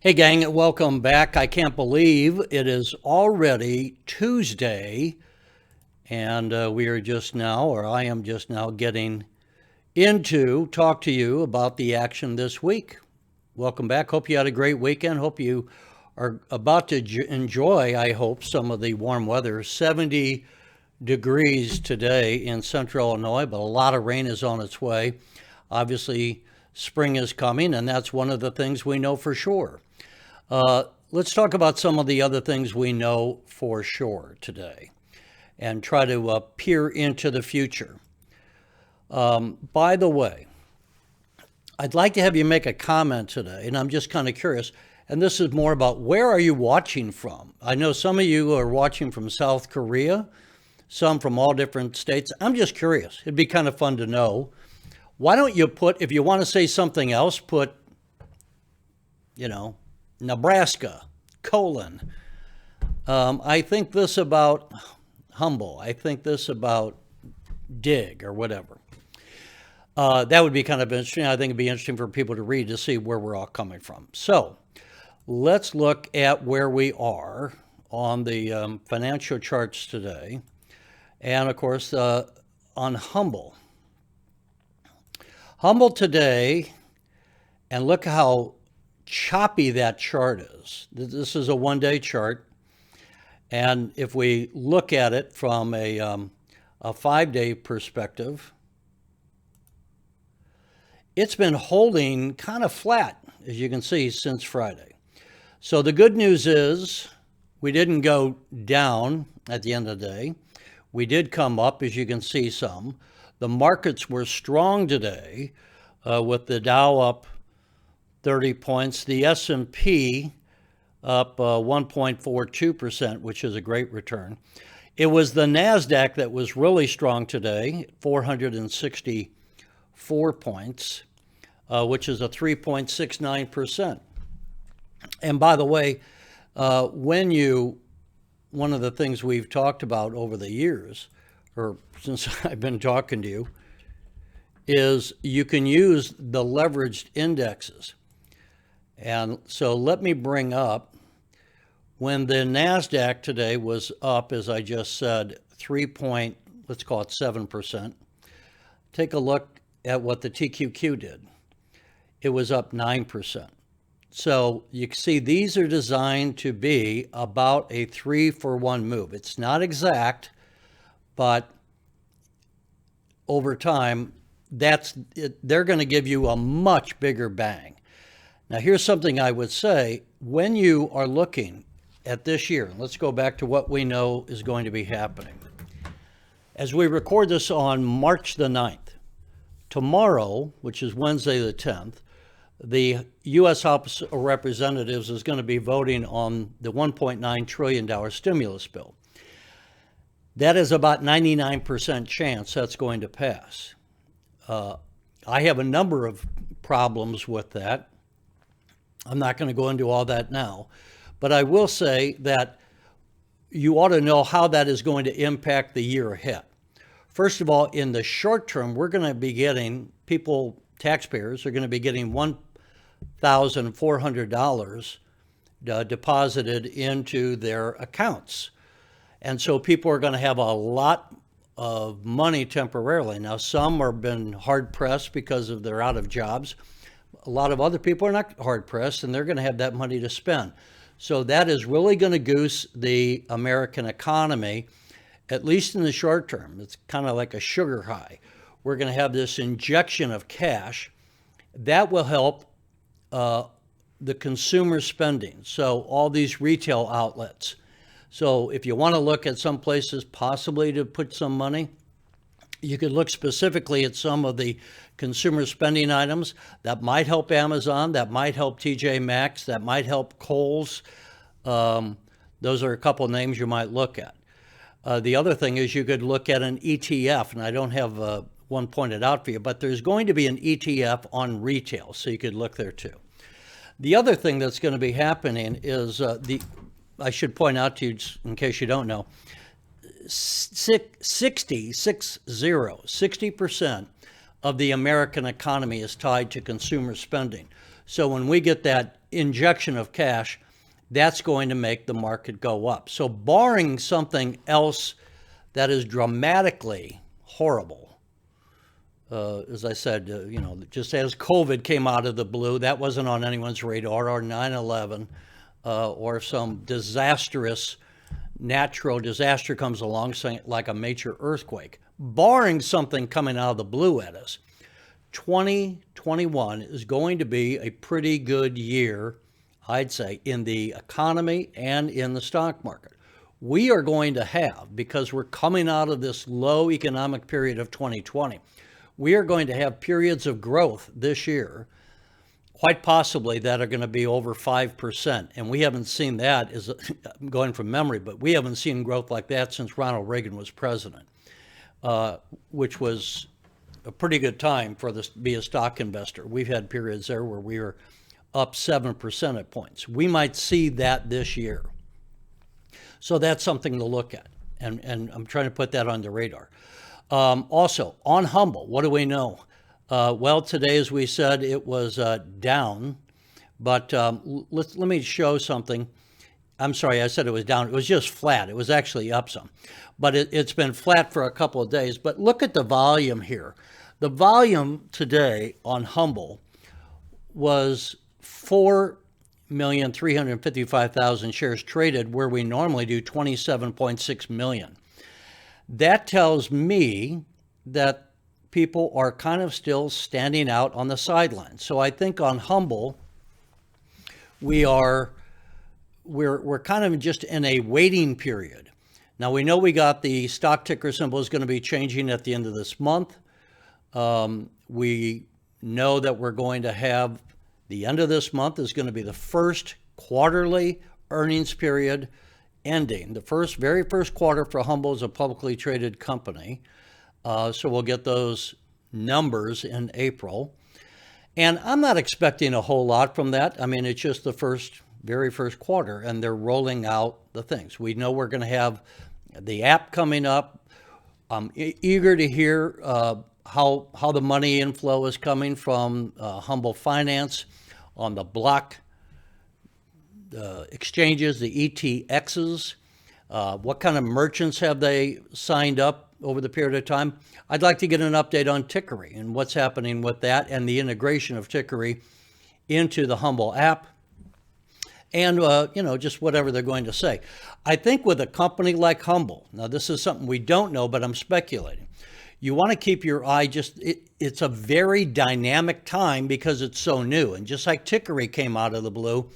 Hey, gang, welcome back. I can't believe it is already Tuesday, and we are just now, or I am just now, getting into talk to you about the action this week. Welcome back. Hope you had a great weekend. Hope you are about to enjoy, I hope, some of the warm weather. 70 degrees today in central Illinois, but a lot of rain is on its way. Obviously, spring is coming, and that's one of the things we know for sure. Let's talk about some of the other things we know for sure today and try to peer into the future. By the way, I'd like to have you make a comment today, and I'm just kind of curious, and this is more about where are you watching from? I know some of you are watching from South Korea, some from all different states. I'm just curious. It'd be kind of fun to know. Why don't you put, if you want to say something else, put, Nebraska, : I think this about Humble. I think this about Dig or whatever. That would be kind of interesting. I think it'd be interesting for people to read to see where we're all coming from. So let's look at where we are on the financial charts today. And of course, on Humble. Humble today, and look how choppy that chart is. This is a one-day chart, and if we look at it from a 5-day perspective, it's been holding kind of flat, as you can see, since Friday. So the good news is we didn't go down at the end of the day. We did come up, as you can see some. The markets were strong today, with the Dow up 30 points, the S&P up 1.42%, which is a great return. It was the NASDAQ that was really strong today, 464 points, which is a 3.69%. And by the way, one of the things we've talked about over the years, or since I've been talking to you, is you can use the leveraged indexes. And so let me bring up when the NASDAQ today was up, as I just said, let's call it 7%. Take a look at what the TQQ did. It was up 9%. So you can see these are designed to be about a 3-for-1 move. It's not exact, but over time, they're going to give you a much bigger bang. Now, here's something I would say. When you are looking at this year, let's go back to what we know is going to be happening. As we record this on March the 9th, tomorrow, which is Wednesday the 10th, the U.S. House of Representatives is going to be voting on the $1.9 trillion stimulus bill. That is about 99% chance that's going to pass. I have a number of problems with that. I'm not going to go into all that now, but I will say that you ought to know how that is going to impact the year ahead. First of all, in the short term, we're going to be getting taxpayers are going to be getting $1,400 deposited into their accounts. And so people are going to have a lot of money temporarily. Now, some have been hard pressed because they're out of jobs. A lot of other people are not hard pressed, and they're going to have that money to spend. So that is really going to goose the American economy, at least in the short term. It's kind of like a sugar high. We're going to have this injection of cash that will help the consumer spending. So all these retail outlets. So if you want to look at some places possibly to put some money, you could look specifically at some of the consumer spending items that might help Amazon, that might help TJ Maxx, that might help Kohl's. Those are a couple of names you might look at. The other thing is you could look at an ETF, and I don't have one pointed out for you, but there's going to be an ETF on retail, so you could look there too. The other thing that's going to be happening is I should point out to you, in case you don't know, 60% of the American economy is tied to consumer spending. So when we get that injection of cash, that's going to make the market go up. So barring something else that is dramatically horrible, as I said, just as COVID came out of the blue, that wasn't on anyone's radar, or 9/11, or some disastrous natural disaster comes along, like a major earthquake. Barring something coming out of the blue at us, 2021 is going to be a pretty good year, I'd say, in the economy and in the stock market. We are going to have, because we're coming out of this low economic period of 2020, we are going to have periods of growth this year, quite possibly, that are going to be over 5%. And we haven't seen that, I'm going from memory, but we haven't seen growth like that since Ronald Reagan was president, which was a pretty good time for this to be a stock investor. We've had periods there where we were up 7 percentage points. We might see that this year. So that's something to look at. And I'm trying to put that on the radar. Also, on Humble, what do we know? Well, today, as we said, it was down. But let me show something. I'm sorry, I said it was down. It was just flat. It was actually up some. But it's been flat for a couple of days. But look at the volume here. The volume today on Humble was 4,355,000 shares traded, where we normally do 27.6 million. That tells me that people are kind of still standing out on the sidelines. So I think on Humble, we're kind of just in a waiting period. Now we know we got the stock ticker symbol is going to be changing at the end of this month. We know that we're going to have the end of this month is going to be the first quarterly earnings period ending. The very first quarter for Humble is a publicly traded company. So we'll get those numbers in April. And I'm not expecting a whole lot from that. I mean, it's just the very first quarter, and they're rolling out the things. We know we're going to have the app coming up. I'm eager to hear how the money inflow is coming from Humble Finance on the block exchanges, the ETXs. What kind of merchants have they signed up over the period of time? I'd like to get an update on Tickery and what's happening with that and the integration of Tickery into the Humble app. And, just whatever they're going to say. I think with a company like Humble, now this is something we don't know, but I'm speculating. You want to keep your eye it's a very dynamic time because it's so new. And just like Tickery came out of the blue,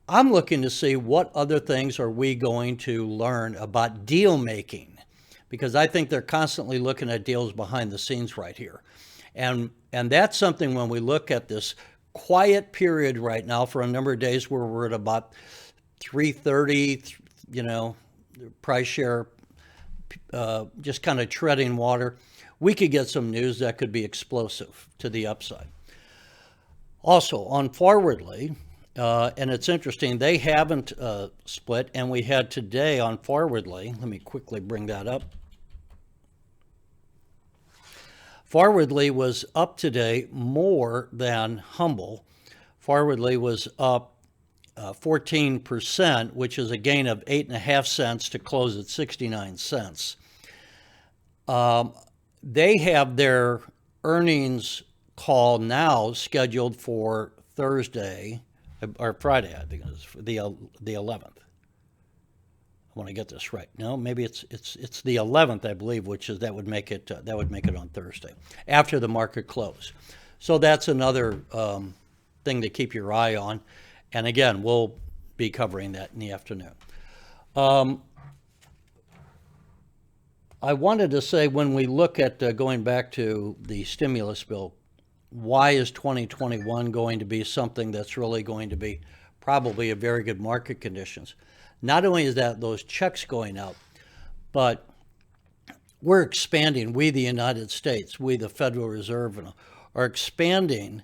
I'm looking to see what other things are we going to learn about deal making, because I think they're constantly looking at deals behind the scenes right here. And that's something when we look at this quiet period right now for a number of days where we're at about 330, price share, just kind of treading water, we could get some news that could be explosive to the upside. Also on Forwardly, and it's interesting, they haven't split, and we had today on Forwardly, let me quickly bring that up. Forwardly was up today more than Humble. Forwardly was up 14%, which is a gain of 8.5 cents to close at 69 cents. They have their earnings call now scheduled for Thursday, or Friday, I think it is, the 11th. I want to get this right. No, maybe it's the 11th, I believe, that would make it on Thursday after the market close. So that's another thing to keep your eye on. And again, we'll be covering that in the afternoon. I wanted to say, when we look at going back to the stimulus bill, why is 2021 going to be something that's really going to be probably a very good market conditions? Not only is that those checks going out, but we're expanding. We, the United States, we, the Federal Reserve, are expanding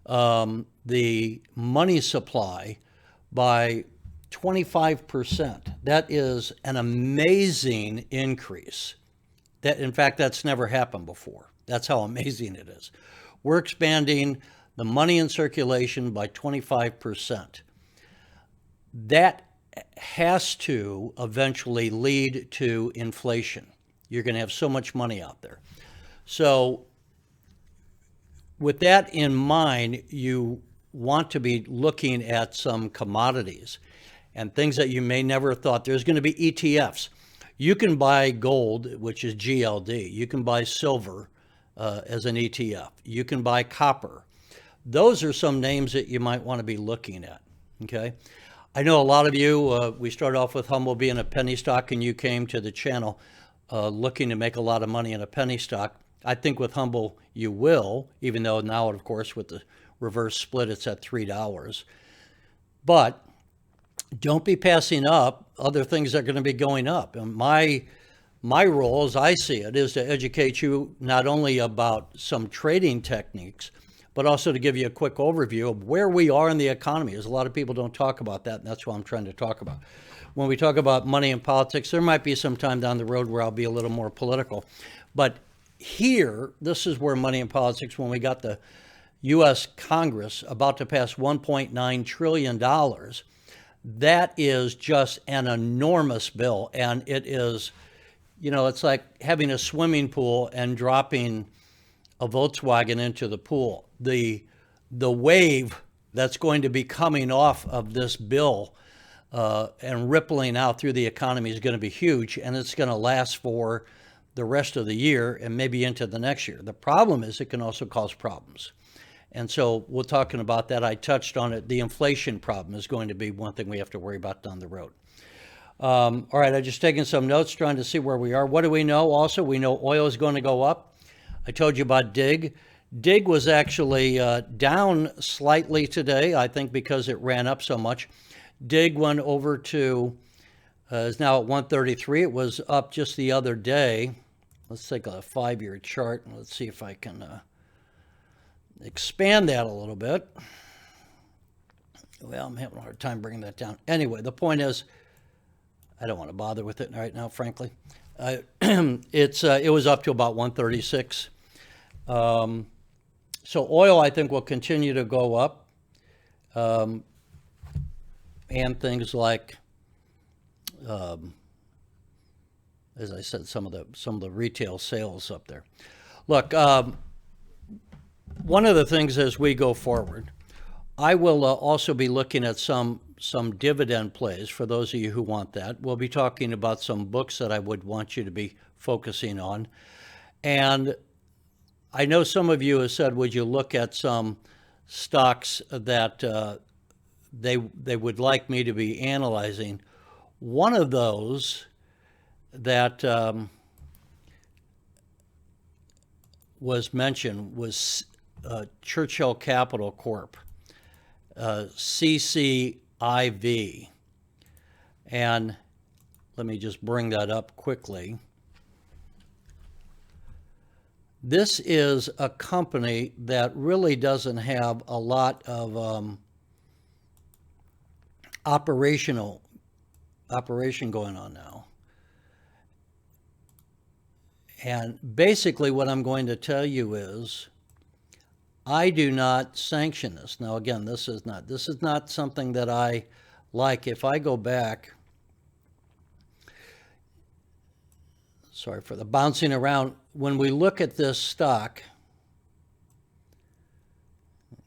the money supply by 25%. That is an amazing increase. In fact, that's never happened before. That's how amazing it is. We're expanding the money in circulation by 25%. That has to eventually lead to inflation. You're going to have so much money out there. So with that in mind, you want to be looking at some commodities and things that you may never have thought. There's going to be ETFs. You can buy gold, which is GLD. You can buy silver as an ETF. You can buy copper. Those are some names that you might want to be looking at, okay? I know a lot of you, we started off with Humble being a penny stock, and you came to the channel looking to make a lot of money in a penny stock. I think with Humble you will, even though now, of course, with the reverse split, it's at $3. But don't be passing up other things that are going to be going up. And my role, as I see it, is to educate you not only about some trading techniques, but also to give you a quick overview of where we are in the economy. As a lot of people don't talk about that, and that's what I'm trying to talk about. When we talk about money and politics, there might be some time down the road where I'll be a little more political. But here, this is where money and politics, when we got the U.S. Congress about to pass $1.9 trillion, that is just an enormous bill. And it is, you know, it's like having a swimming pool and dropping a Volkswagen into the pool. The wave that's going to be coming off of this bill and rippling out through the economy is going to be huge, and it's going to last for the rest of the year and maybe into the next year. The problem is it can also cause problems. And so we're talking about that. I touched on it. The inflation problem is going to be one thing we have to worry about down the road. All right, I just taken some notes trying to see where we are. What do we know? Also, we know oil is going to go up. I told you about DIG. DIG was actually down slightly today, I think because it ran up so much. DIG went over to, is now at 133. It was up just the other day. Let's take a 5-year chart and let's see if I can expand that a little bit. Well, I'm having a hard time bringing that down. Anyway, the point is, I don't want to bother with it right now, frankly. It was up to about 136. So oil, I think, will continue to go up. And things like, as I said, some of the retail sales up there. Look, one of the things as we go forward, I will also be looking at some dividend plays for those of you who want that. We'll be talking about some books that I would want you to be focusing on. And I know some of you have said, would you look at some stocks that they would like me to be analyzing? One of those that was mentioned was Churchill Capital Corp, CCIV. And let me just bring that up quickly. This is a company that really doesn't have a lot of operation going on now. And basically what I'm going to tell you is I do not sanction this. Now again, this is not something that I like. If I go back, sorry for the bouncing around, when we look at this stock,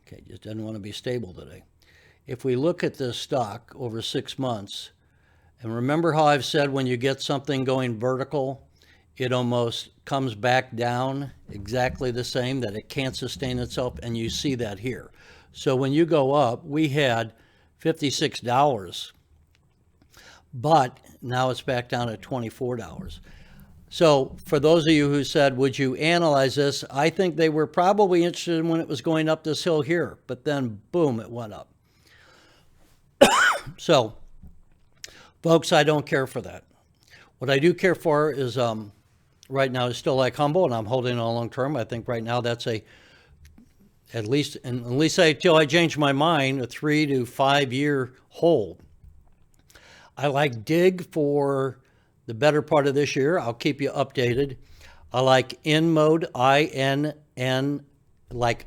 okay, just doesn't want to be stable today. If we look at this stock over 6 months, and remember how I've said when you get something going vertical, it almost comes back down exactly the same, that it can't sustain itself, and you see that here. So when you go up, we had $56, but now it's back down at $24. So for those of you who said, would you analyze this? I think they were probably interested in when it was going up this hill here, but then boom, it went up. So folks, I don't care for that. What I do care for is right now is still like Humble, and I'm holding on long term. I think right now that's at least until I change my mind, a 3 to 5 year hold. I like DIG for the better part of this year. I'll keep you updated. I like InMode, INN, like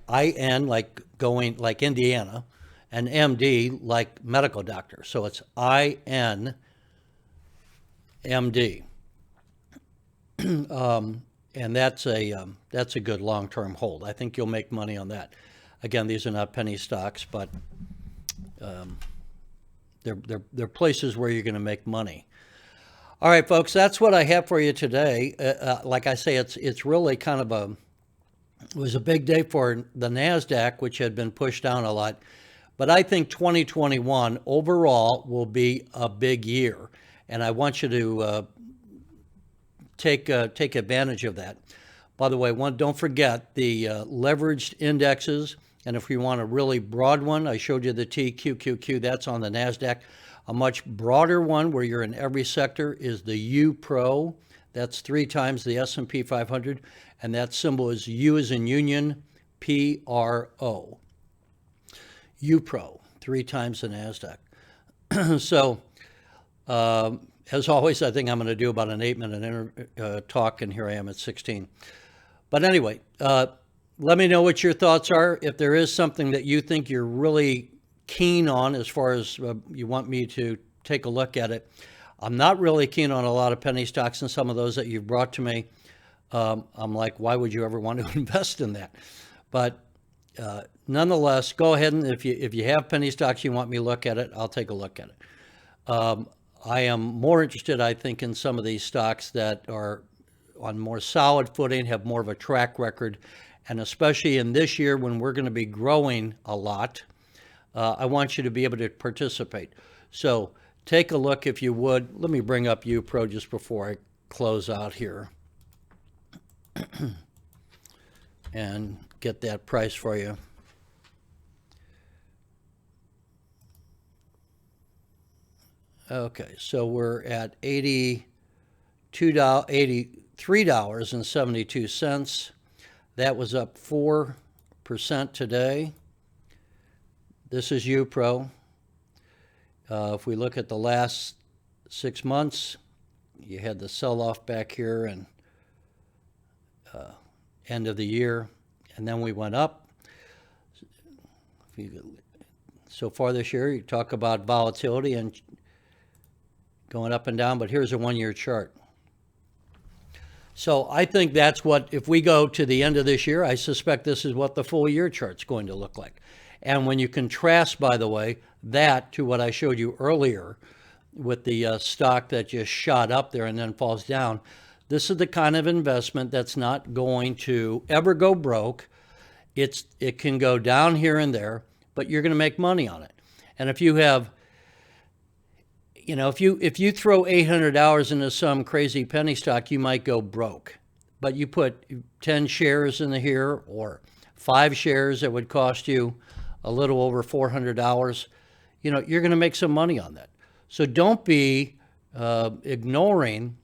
going like Indiana, and MD like medical doctor. So it's INMD. And that's a good long-term hold. I think you'll make money on that. Again, these are not penny stocks, but they're places where you're going to make money. All right, folks, that's what I have for you today. Like I say, it's really kind of it was a big day for the NASDAQ, which had been pushed down a lot. But I think 2021 overall will be a big year, and I want you to take advantage of that. By the way, don't forget the leveraged indexes, and if you want a really broad one, I showed you the TQQQ, that's on the NASDAQ. A much broader one where you're in every sector is the U Pro. That's 3 times the S&P 500, and that symbol is U as in Union, PRO. U Pro, 3 times the NASDAQ. So, as always, I think I'm going to do about an 8-minute talk, and here I am at 16. But anyway, let me know what your thoughts are. If there is something that you think you're really keen on as far as you want me to take a look at it. I'm not really keen on a lot of penny stocks, and some of those that you've brought to me, I'm like, why would you ever want to invest in that? But nonetheless, go ahead, and if you have penny stocks you want me to look at it, I'll take a look at it. I am more interested, I think, in some of these stocks that are on more solid footing, have more of a track record, and especially in this year when we're going to be growing a lot, I want you to be able to participate. So take a look if you would. Let me bring up UPRO just before I close out here and get that price for you. Okay, so we're at $83.72. That was up 4% today. This is UPRO. If we look at the last 6 months, you had the sell-off back here and end of the year, and then we went up. So far this year, you talk about volatility and going up and down, but here's a one-year chart. So I think that's what, if we go to the end of this year, I suspect this is what the full year chart's going to look like. And when you contrast, by the way, that to what I showed you earlier with the stock that just shot up there and then falls down, this is the kind of investment that's not going to ever go broke. It can go down here and there, but you're going to make money on it. And if you have, if you throw $800 into some crazy penny stock, you might go broke. But you put 10 shares in here or 5 shares that would cost you a little over $400, you're going to make some money on that. So don't be ignoring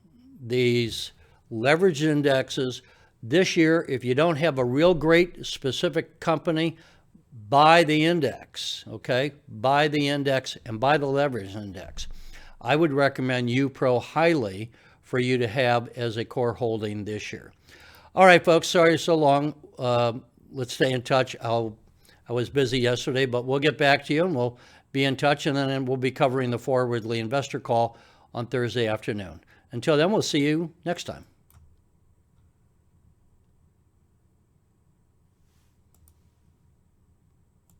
these leveraged indexes. This year, if you don't have a real great specific company, buy the index, okay? Buy the index and buy the leverage index. I would recommend UPRO highly for you to have as a core holding this year. All right, folks, sorry so long. Let's stay in touch. I was busy yesterday, but we'll get back to you and we'll be in touch, and then we'll be covering the Forwardly Investor Call on Thursday afternoon. Until then, we'll see you next time.